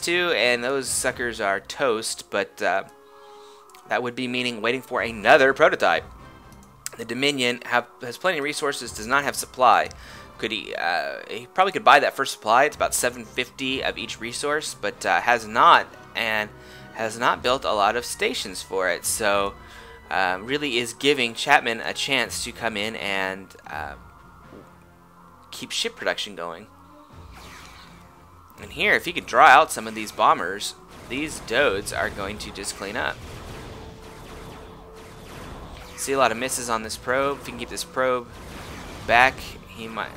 S2, and those suckers are toast, but that would be meaning waiting for another prototype. The Dominion has plenty of resources, does not have supply. Could he probably could buy that first supply. It's about 750 of each resource, but has not built a lot of stations for it. So really is giving Chapman a chance to come in and keep ship production going. And here, if he could draw out some of these bombers, these Dodes are going to just clean up. See a lot of misses on this probe. If he can keep this probe back, he might.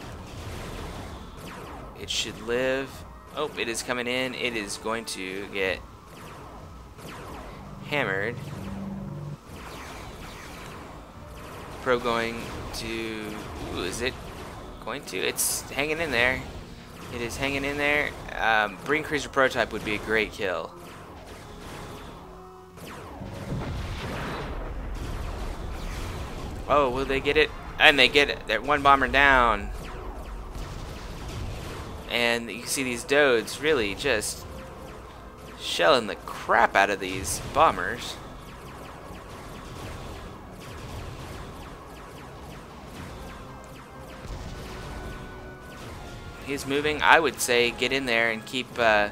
It should live. Oh, it is coming in. It is going to get hammered. Probe going to. Ooh, is it going to? It's hanging in there. It is hanging in there. Marine Cruiser prototype would be a great kill. Oh, will they get it? And they get it. They're one bomber down. And you see these Dodes really just shelling the crap out of these bombers. He's moving. I would say get in there and keep a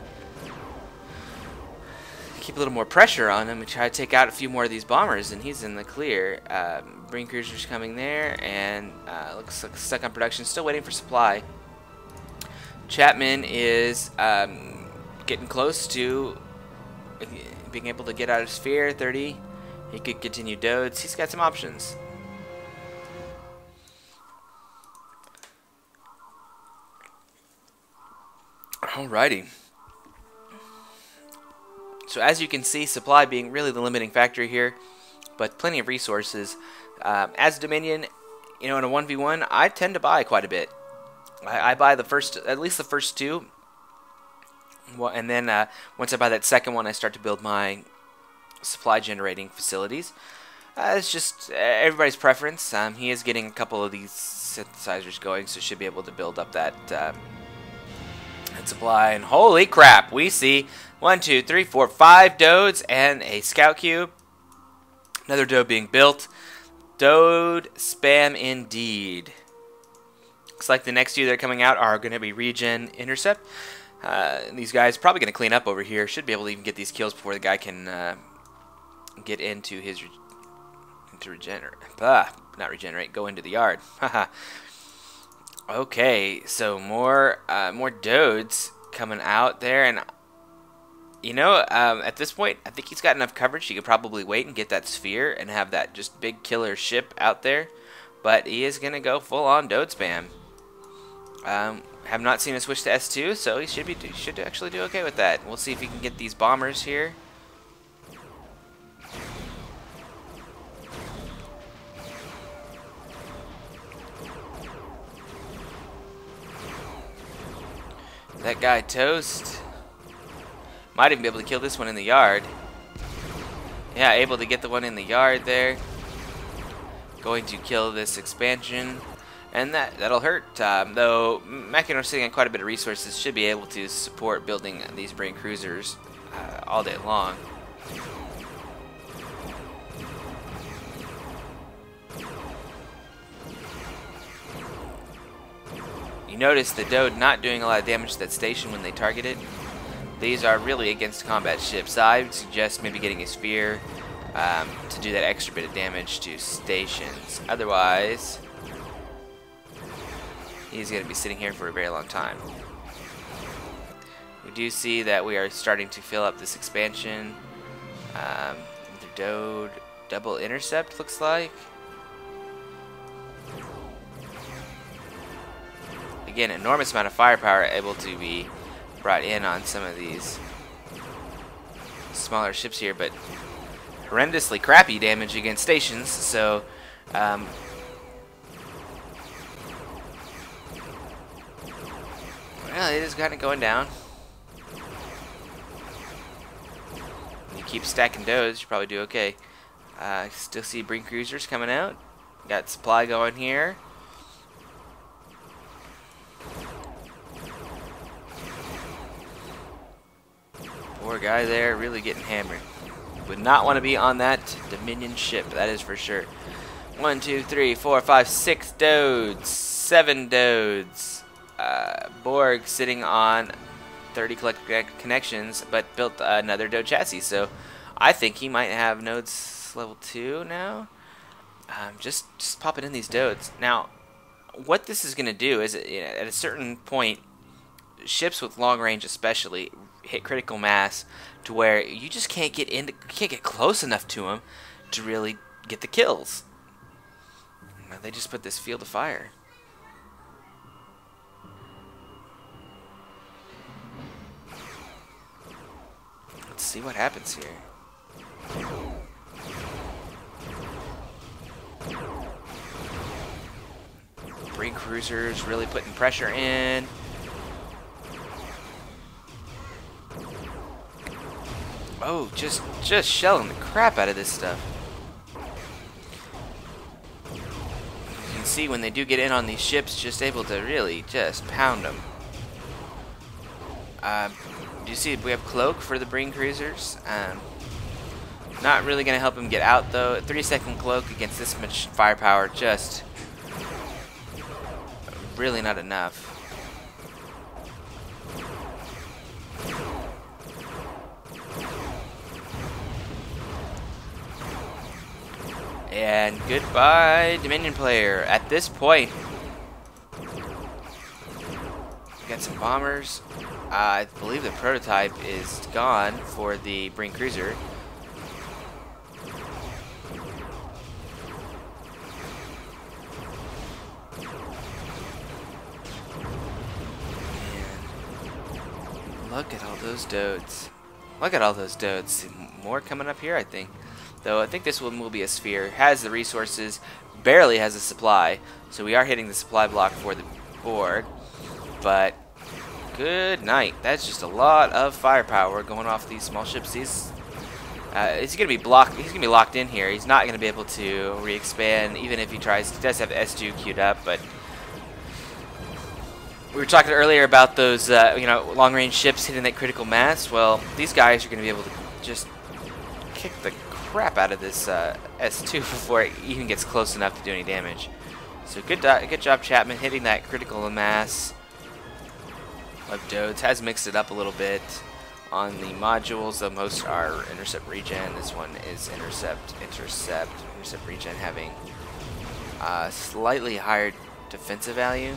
little more pressure on him and try to take out a few more of these bombers, and he's in the clear. Marine cruisers coming there, and looks like stuck on production, still waiting for supply. Chapman is getting close to being able to get out of sphere. 30. He could continue Dodes. He's got some options. Alrighty. So as you can see, supply being really the limiting factor here, but plenty of resources. As Dominion, you know, in a 1v1, I tend to buy quite a bit. I buy at least the first two, and then once I buy that second one, I start to build my supply generating facilities. It's just everybody's preference. He is getting a couple of these synthesizers going, so should be able to build up that supply. And holy crap, we see 1, 2, 3, 4, 5 Dodes and a scout cube. Another Dode being built. Dode spam indeed. Looks like the next two that are coming out are going to be Regen Intercept. These guys probably going to clean up over here. Should be able to even get these kills before the guy can get into his not regenerate. Go into the yard. Haha. Okay, so more Dodes coming out there, and you know, at this point, I think he's got enough coverage. He could probably wait and get that sphere and have that just big killer ship out there. But he is gonna go full on Dode spam. Have not seen him switch to S2, so he should actually do okay with that. We'll see if he can get these bombers here. That guy toast. Might even be able to kill this one in the yard. Yeah, able to get the one in the yard there. Going to kill this expansion. And that'll hurt. Though Mackinac sitting on quite a bit of resources, should be able to support building these Brain Cruisers all day long. You notice the Dode not doing a lot of damage to that station when they target it. These are really against combat ships. I would suggest maybe getting a sphere to do that extra bit of damage to stations. Otherwise, he's going to be sitting here for a very long time. We do see that we are starting to fill up this expansion. The Dode double intercept looks like. Again, enormous amount of firepower able to be brought in on some of these smaller ships here, but horrendously crappy damage against stations. So well, it is kind of going down. You keep stacking Dodes, you probably do okay. Still see Breen Cruisers coming out. Got supply going here. Poor guy there, really getting hammered. Would not want to be on that Dominion ship, that is for sure. 1, 2, 3, 4, 5, 6 Dodes, 7 Dodes. Borg sitting on 30 connections, but built another Dode chassis, so I think he might have nodes level 2 now. Just popping in these Dodes. Now, what this is going to do is, at a certain point, ships with long range especially hit critical mass to where you just can't get close enough to them to really get the kills. Now, they just put this field of fire. Let's see what happens here. Brig cruisers really putting pressure in. Oh, just shelling the crap out of this stuff. You can see when they do get in on these ships, just able to really just pound them. Do you see we have cloak for the Brig cruisers? Not really going to help him get out though. A 3-second cloak against this much firepower, just really not enough. And goodbye, Dominion player. At this point, we got some bombers. I believe the prototype is gone for the Brig cruiser. Look at all those Dodes. Look at all those Dodes. More coming up here, I think. Though I think this one will be a sphere. Has the resources, barely has a supply. So we are hitting the supply block for the Borg. But good night. That's just a lot of firepower going off these small ships. He's gonna be blocked. He's gonna be locked in here. He's not gonna be able to re-expand, even if he tries. He does have S2 queued up, but we were talking earlier about those, long-range ships hitting that critical mass. Well, these guys are going to be able to just kick the crap out of this S2 before it even gets close enough to do any damage. So good job, Chapman, hitting that critical mass of Dodes. Has mixed it up a little bit on the modules, though most are intercept regen. This one is intercept regen, having slightly higher defensive value.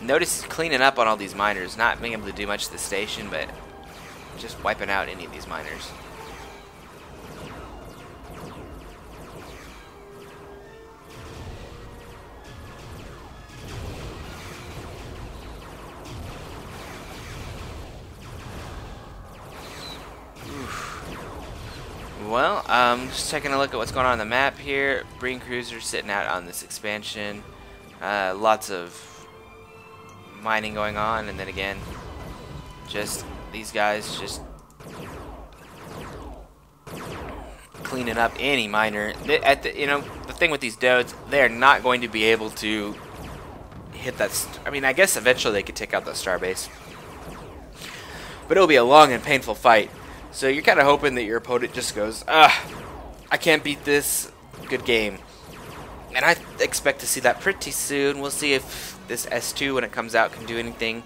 Notice cleaning up on all these miners, not being able to do much to the station, but just wiping out any of these miners. Well, just taking a look at what's going on the map here. Brig cruiser sitting out on this expansion. Lots of mining going on, and then again, just these guys just cleaning up any miner. The thing with these Dodes, they're not going to be able to hit that. I mean, I guess eventually they could take out the starbase, but it'll be a long and painful fight. So you're kind of hoping that your opponent just goes, I can't beat this. Good game. And I expect to see that pretty soon. We'll see if this S2, when it comes out, can do anything.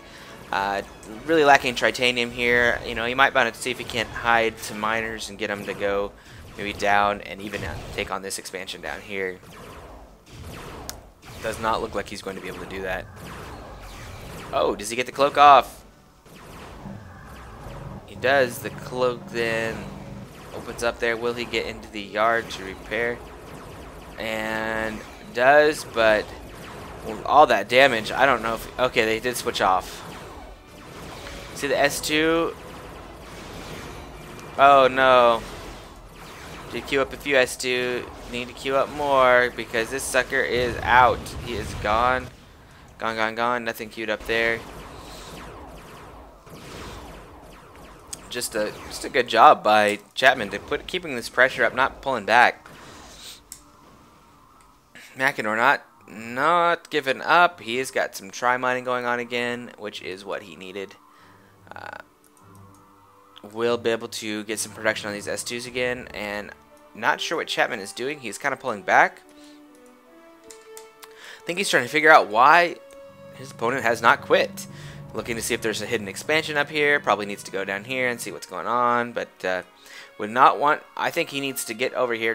Really lacking titanium here. You might want to see if he can't hide some miners and get them to go maybe down and even take on this expansion down here. Does not look like he's going to be able to do that. Oh, does he get the cloak off? He does. The cloak then opens up there. Will he get into the yard to repair? And does, but all that damage, I don't know if... Okay, they did switch off. See the S2? Oh no. Did queue up a few S2. Need to queue up more because this sucker is out. He is gone. Gone. Nothing queued up there. Just a good job by Chapman to keeping this pressure up, not pulling back. Mackin or not, not giving up. He has got some tri-mining going on again, which is what he needed. We'll be able to get some production on these S2s again, and not sure what Chapman is doing. He's kind of pulling back. I think he's trying to figure out why his opponent has not quit. Looking to see if there's a hidden expansion up here. Probably needs to go down here and see what's going on, but would not want... I think he needs to get over here.